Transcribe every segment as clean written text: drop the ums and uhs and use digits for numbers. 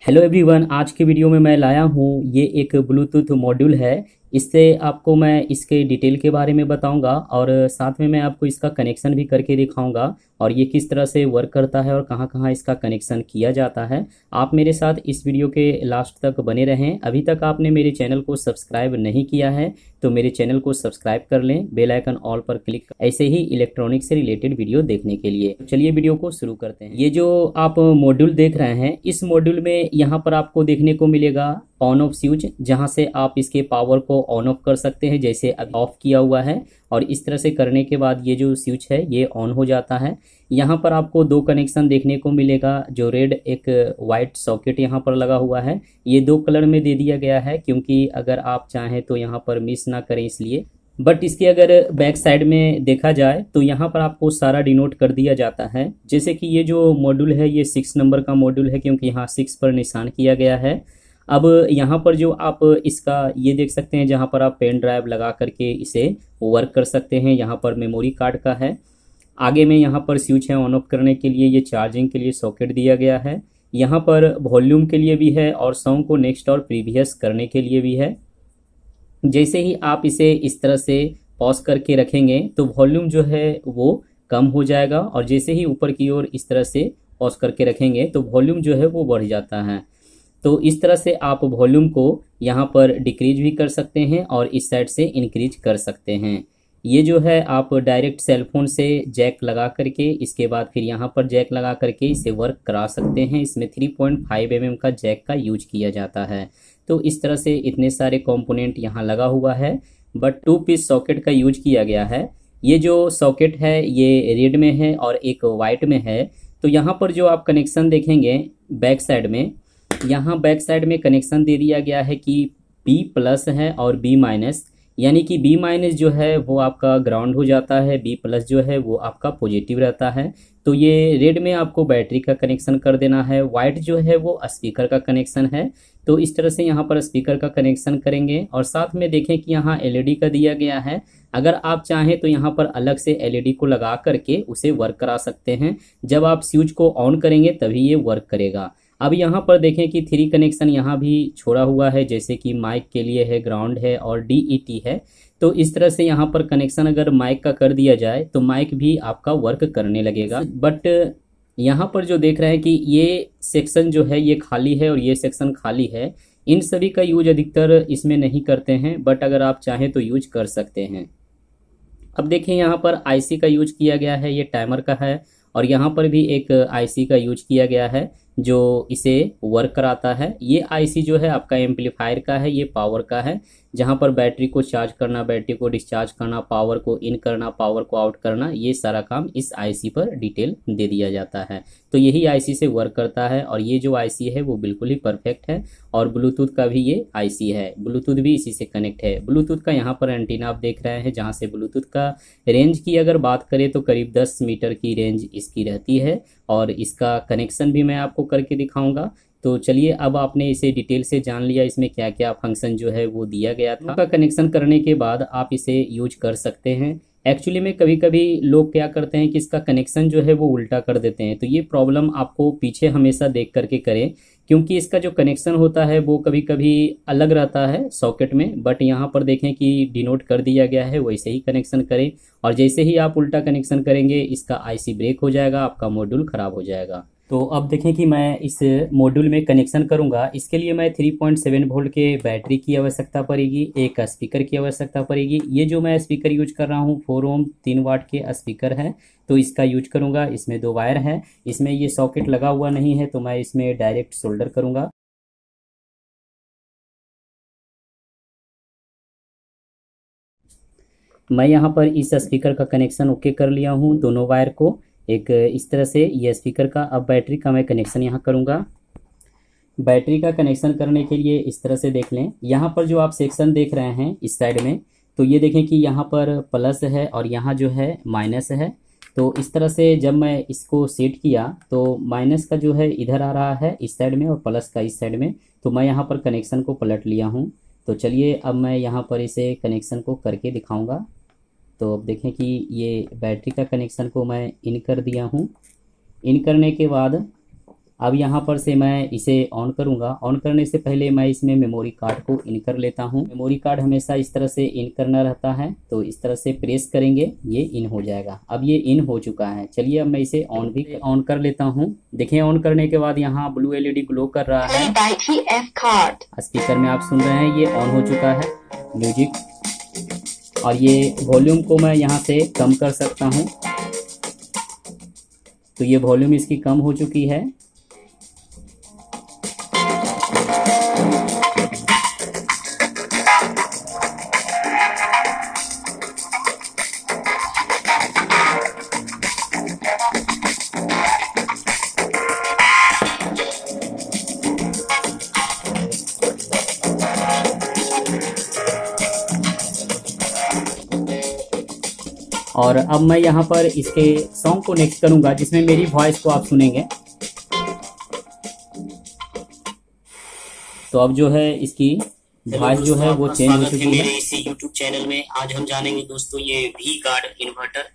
Hello everyone, आज के video में मैं लाया हूँ ये एक ब्लूटूथ मॉड्यूल है। इससे आपको मैं इसके डिटेल के बारे में बताऊंगा और साथ में मैं आपको इसका कनेक्शन भी करके दिखाऊंगा और ये किस तरह से वर्क करता है और कहाँ कहाँ इसका कनेक्शन किया जाता है। आप मेरे साथ इस वीडियो के लास्ट तक बने रहें। अभी तक आपने मेरे चैनल को सब्सक्राइब नहीं किया है तो मेरे चैनल को सब्सक्राइब कर लें, बेल आइकन ऑल पर क्लिक ऐसे ही इलेक्ट्रॉनिक से रिलेटेड वीडियो देखने के लिए। चलिए वीडियो को शुरू करते हैं। ये जो आप मॉड्यूल देख रहे हैं, इस मॉड्यूल में यहाँ पर आपको देखने को मिलेगा ऑन ऑफ स्विच, जहाँ से आप इसके पावर को ऑन ऑफ कर सकते हैं, जैसे अब ऑफ किया हुआ है। और इस तरह से करने के बाद ये जो स्विच है ये ऑन हो जाता है। यहाँ पर आपको दो कनेक्शन देखने को मिलेगा, जो रेड एक वाइट सॉकेट यहाँ पर लगा हुआ है। ये दो कलर में दे दिया गया है क्योंकि अगर आप चाहें तो यहाँ पर मिस ना करें इसलिए। बट इसके अगर बैक साइड में देखा जाए तो यहाँ पर आपको सारा डिनोट कर दिया जाता है। जैसे कि ये जो मॉड्यूल है ये 6 नंबर का मॉड्यूल है क्योंकि यहाँ 6 पर निशान किया गया है। अब यहाँ पर जो आप इसका ये देख सकते हैं, जहाँ पर आप पेन ड्राइव लगा करके इसे वर्क कर सकते हैं। यहाँ पर मेमोरी कार्ड का है। आगे में यहाँ पर स्विच है ऑन ऑफ करने के लिए, ये चार्जिंग के लिए सॉकेट दिया गया है। यहाँ पर वॉल्यूम के लिए भी है और सॉन्ग को नेक्स्ट और प्रीवियस करने के लिए भी है। जैसे ही आप इसे इस तरह से पॉज करके रखेंगे तो वॉल्यूम जो है वो कम हो जाएगा, और जैसे ही ऊपर की ओर इस तरह से पॉज करके रखेंगे तो वॉल्यूम जो है वो बढ़ जाता है। तो इस तरह से आप वॉल्यूम को यहाँ पर डिक्रीज भी कर सकते हैं और इस साइड से इंक्रीज कर सकते हैं। ये जो है आप डायरेक्ट सेलफोन से जैक लगा करके इसके बाद फिर यहाँ पर जैक लगा करके इसे वर्क करा सकते हैं। इसमें 3.5 mm का जैक का यूज किया जाता है। तो इस तरह से इतने सारे कंपोनेंट यहाँ लगा हुआ है, बट 2 पीस सॉकेट का यूज किया गया है। ये जो सॉकेट है ये रेड में है और एक वाइट में है। तो यहाँ पर जो आप कनेक्शन देखेंगे बैक साइड में, यहाँ बैक साइड में कनेक्शन दे दिया गया है कि B+ है और B-, यानी कि B- जो है वो आपका ग्राउंड हो जाता है, B+ जो है वो आपका पॉजिटिव रहता है। तो ये रेड में आपको बैटरी का कनेक्शन कर देना है, वाइट जो है वो स्पीकर का कनेक्शन है। तो इस तरह से यहाँ पर स्पीकर का कनेक्शन करेंगे और साथ में देखें कि यहाँ LED का दिया गया है। अगर आप चाहें तो यहाँ पर अलग से LED को लगा करके उसे वर्क करा सकते हैं। जब आप स्विच को ऑन करेंगे तभी ये वर्क करेगा। अब यहाँ पर देखें कि 3 कनेक्शन यहाँ भी छोड़ा हुआ है, जैसे कि माइक के लिए है, ग्राउंड है और DET है। तो इस तरह से यहाँ पर कनेक्शन अगर माइक का कर दिया जाए तो माइक भी आपका वर्क करने लगेगा। बट यहाँ पर जो देख रहे हैं कि ये सेक्शन जो है ये खाली है और ये सेक्शन खाली है, इन सभी का यूज अधिकतर इसमें नहीं करते हैं, बट अगर आप चाहें तो यूज कर सकते हैं। अब देखिए यहाँ पर IC का यूज किया गया है, ये टाइमर का है। और यहाँ पर भी एक IC का यूज किया गया है जो इसे वर्क कराता है। ये IC जो है आपका एम्पलीफायर का है, ये पावर का है, जहाँ पर बैटरी को चार्ज करना, बैटरी को डिस्चार्ज करना, पावर को इन करना, पावर को आउट करना, ये सारा काम इस IC पर डिटेल दे दिया जाता है। तो यही IC से वर्क करता है और ये जो IC है वो बिल्कुल ही परफेक्ट है। और ब्लूटूथ का भी ये IC है, ब्लूटूथ भी इसी से कनेक्ट है। ब्लूटूथ का यहाँ पर एंटीना आप देख रहे हैं, जहाँ से ब्लूटूथ का रेंज की अगर बात करें तो करीब 10 मीटर की रेंज इसकी रहती है। और इसका कनेक्शन भी मैं आपको करके दिखाऊंगा। तो चलिए, अब आपने इसे डिटेल से जान लिया इसमें क्या क्या फंक्शन जो है वो दिया गया था। का कनेक्शन करने के बाद आप इसे यूज कर सकते हैं। एक्चुअली में कभी कभी लोग क्या करते हैं कि इसका कनेक्शन जो है वो उल्टा कर देते हैं, तो ये प्रॉब्लम आपको पीछे हमेशा देख करके करें, क्योंकि इसका जो कनेक्शन होता है वो कभी कभी अलग रहता है सॉकेट में। बट यहाँ पर देखें कि डिनोट कर दिया गया है, वैसे ही कनेक्शन करें। और जैसे ही आप उल्टा कनेक्शन करेंगे इसका IC ब्रेक हो जाएगा, आपका मॉड्यूल खराब हो जाएगा। तो अब देखें कि मैं इस मॉड्यूल में कनेक्शन करूंगा। इसके लिए मैं 3.7 वोल्ट के बैटरी की आवश्यकता पड़ेगी, एक स्पीकर की आवश्यकता पड़ेगी। ये जो मैं स्पीकर यूज कर रहा हूँ 4 ओम 3 वाट के स्पीकर है, तो इसका यूज करूंगा। इसमें 2 वायर है, इसमें ये सॉकेट लगा हुआ नहीं है तो मैं इसमें डायरेक्ट सोल्डर करूंगा। मैं यहाँ पर इस स्पीकर का कनेक्शन ओके कर लिया हूँ, दोनों वायर को एक इस तरह से, ये स्पीकर का। अब बैटरी का मैं कनेक्शन यहाँ करूँगा। बैटरी का कनेक्शन करने के लिए इस तरह से देख लें, यहाँ पर जो आप सेक्शन देख रहे हैं इस साइड में, तो ये देखें कि यहाँ पर प्लस है और यहाँ जो है माइनस है। तो इस तरह से जब मैं इसको सेट किया तो माइनस का जो है इधर आ रहा है इस साइड में और प्लस का इस साइड में। तो मैं यहाँ पर कनेक्शन को पलट लिया हूँ। तो चलिए, अब मैं यहाँ पर इसे कनेक्शन को करके दिखाऊँगा। तो अब देखें कि ये बैटरी का कनेक्शन को मैं इन कर दिया हूँ। इन करने के बाद अब यहाँ पर से मैं इसे ऑन करूँगा। ऑन करने से पहले मैं इसमें मेमोरी कार्ड को इन कर लेता हूँ। मेमोरी कार्ड हमेशा इस तरह से इन करना रहता है, तो इस तरह से प्रेस करेंगे ये इन हो जाएगा। अब ये इन हो चुका है। चलिए अब मैं इसे ऑन भी ऑन कर लेता हूँ। देखिए ऑन करने के बाद यहाँ ब्लू एलईडी ग्लो कर रहा है। स्पीकर में आप सुन रहे हैं ये ऑन हो चुका है म्यूजिक। और ये वॉल्यूम को मैं यहाँ से कम कर सकता हूँ, तो ये वॉल्यूम इसकी कम हो चुकी है। और अब मैं यहाँ पर इसके सॉन्ग को नेक्स्ट करूँगा जिसमें मेरी वॉइस को आप सुनेंगे। तो अब जो है इसकी वॉइस जो है वो चेंज हो चुकी है। मेरे इस YouTube चैनल में आज हम जानेंगे दोस्तों ये वी गार्ड इन्वर्टर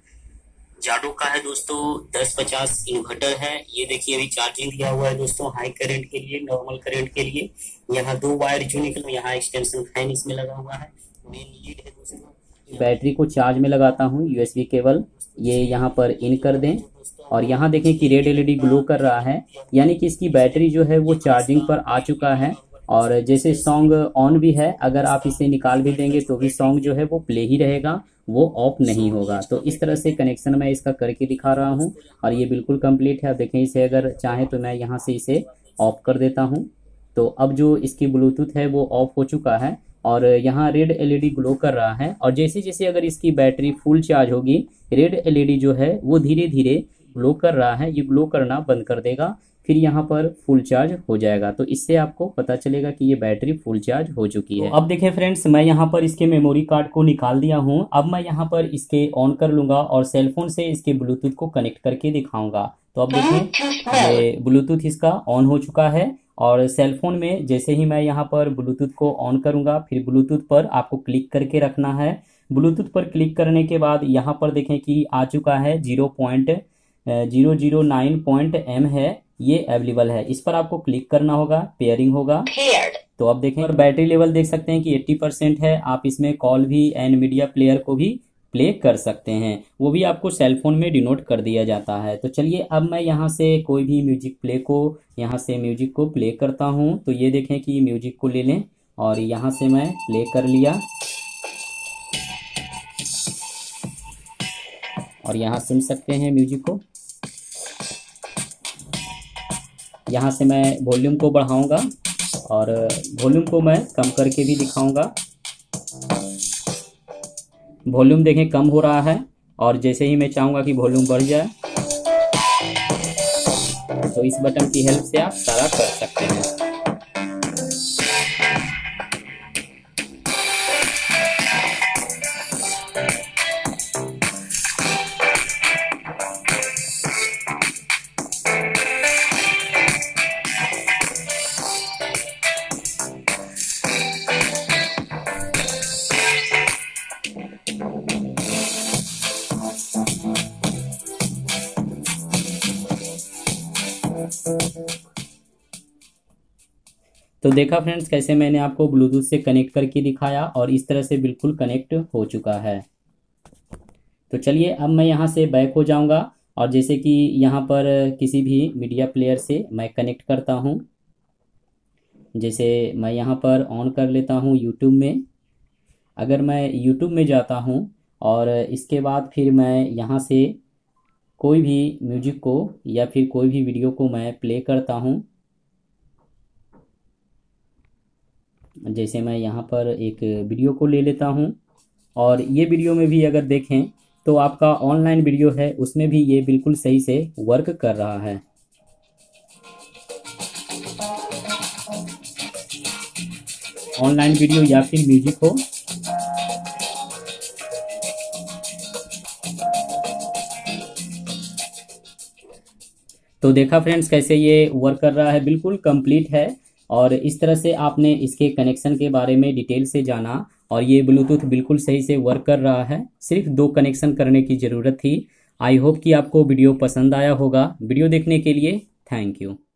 जाडो का है दोस्तों। 1050 इन्वर्टर है। ये देखिए अभी चार्जिंग दिया हुआ है दोस्तों, हाई करंट के लिए, नॉर्मल करंट के लिए। यहाँ 2 वायर जो निकल, यहाँ एक्सटेंशन फैन इसमें लगा हुआ है। मेन लीड है दोस्तों। बैटरी को चार्ज में लगाता हूँ USB केबल, ये यहाँ पर इन कर दें। और यहाँ देखें कि रेड एलईडी ग्लो कर रहा है, यानी कि इसकी बैटरी जो है वो चार्जिंग पर आ चुका है। और जैसे सॉन्ग ऑन भी है, अगर आप इसे निकाल भी देंगे तो भी सॉन्ग जो है वो प्ले ही रहेगा, वो ऑफ नहीं होगा। तो इस तरह से कनेक्शन मैं इसका करके दिखा रहा हूँ और ये बिल्कुल कंप्लीट है। अब देखें इसे अगर चाहें तो मैं यहाँ से इसे ऑफ कर देता हूँ। तो अब जो इसकी ब्लूटूथ है वो ऑफ हो चुका है और यहाँ रेड एलईडी ग्लो कर रहा है। और जैसे जैसे अगर इसकी बैटरी फुल चार्ज होगी, रेड एलईडी जो है वो धीरे धीरे ग्लो कर रहा है, ये ग्लो करना बंद कर देगा, फिर यहाँ पर फुल चार्ज हो जाएगा। तो इससे आपको पता चलेगा कि ये बैटरी फुल चार्ज हो चुकी है। तो अब देखें फ्रेंड्स, मैं यहाँ पर इसके मेमोरी कार्ड को निकाल दिया हूँ। अब मैं यहाँ पर इसके ऑन कर लूँगा और सेलफोन से इसके ब्लूटूथ को कनेक्ट करके दिखाऊंगा। तो अब देखें ये ब्लूटूथ इसका ऑन हो चुका है। और सेलफोन में जैसे ही मैं यहाँ पर ब्लूटूथ को ऑन करूँगा, फिर ब्लूटूथ पर आपको क्लिक करके रखना है। ब्लूटूथ पर क्लिक करने के बाद यहाँ पर देखें कि आ चुका है 0.009 है, ये अवेलेबल है। इस पर आपको क्लिक करना होगा, पेयरिंग होगा। तो अब देखें और बैटरी लेवल देख सकते हैं कि 80% है। आप इसमें कॉल भी एंड मीडिया प्लेयर को भी प्ले कर सकते हैं, वो भी आपको सेलफोन में डिनोट कर दिया जाता है। तो चलिए अब मैं यहाँ से कोई भी म्यूजिक प्ले को, यहाँ से म्यूजिक को प्ले करता हूँ। तो ये देखें कि म्यूजिक को ले लें और यहाँ से मैं प्ले कर लिया और यहाँ सुन सकते हैं म्यूजिक को। यहाँ से मैं वॉल्यूम को बढ़ाऊंगा और वॉल्यूम को मैं कम करके भी दिखाऊंगा। वॉल्यूम देखें कम हो रहा है और जैसे ही मैं चाहूँगा कि वॉल्यूम बढ़ जाए, तो इस बटन की हेल्प से आप सारा कर सकते हैं। तो देखा फ्रेंड्स कैसे मैंने आपको ब्लूटूथ से कनेक्ट करके दिखाया और इस तरह से बिल्कुल कनेक्ट हो चुका है। तो चलिए अब मैं यहाँ से बैक हो जाऊँगा और जैसे कि यहाँ पर किसी भी मीडिया प्लेयर से मैं कनेक्ट करता हूँ। जैसे मैं यहाँ पर ऑन कर लेता हूँ यूट्यूब में। अगर मैं यूट्यूब में जाता हूँ और इसके बाद फिर मैं यहाँ से कोई भी म्यूजिक को या फिर कोई भी वीडियो को मैं प्ले करता हूँ। जैसे मैं यहाँ पर एक वीडियो को ले लेता हूँ और ये वीडियो में भी अगर देखें तो आपका ऑनलाइन वीडियो है उसमें भी ये बिल्कुल सही से वर्क कर रहा है। ऑनलाइन वीडियो या फिर म्यूजिक हो, तो देखा फ्रेंड्स कैसे ये वर्क कर रहा है, बिल्कुल कंप्लीट है। और इस तरह से आपने इसके कनेक्शन के बारे में डिटेल से जाना और ये ब्लूटूथ बिल्कुल सही से वर्क कर रहा है। सिर्फ 2 कनेक्शन करने की ज़रूरत थी। आई होप कि आपको वीडियो पसंद आया होगा। वीडियो देखने के लिए थैंक यू।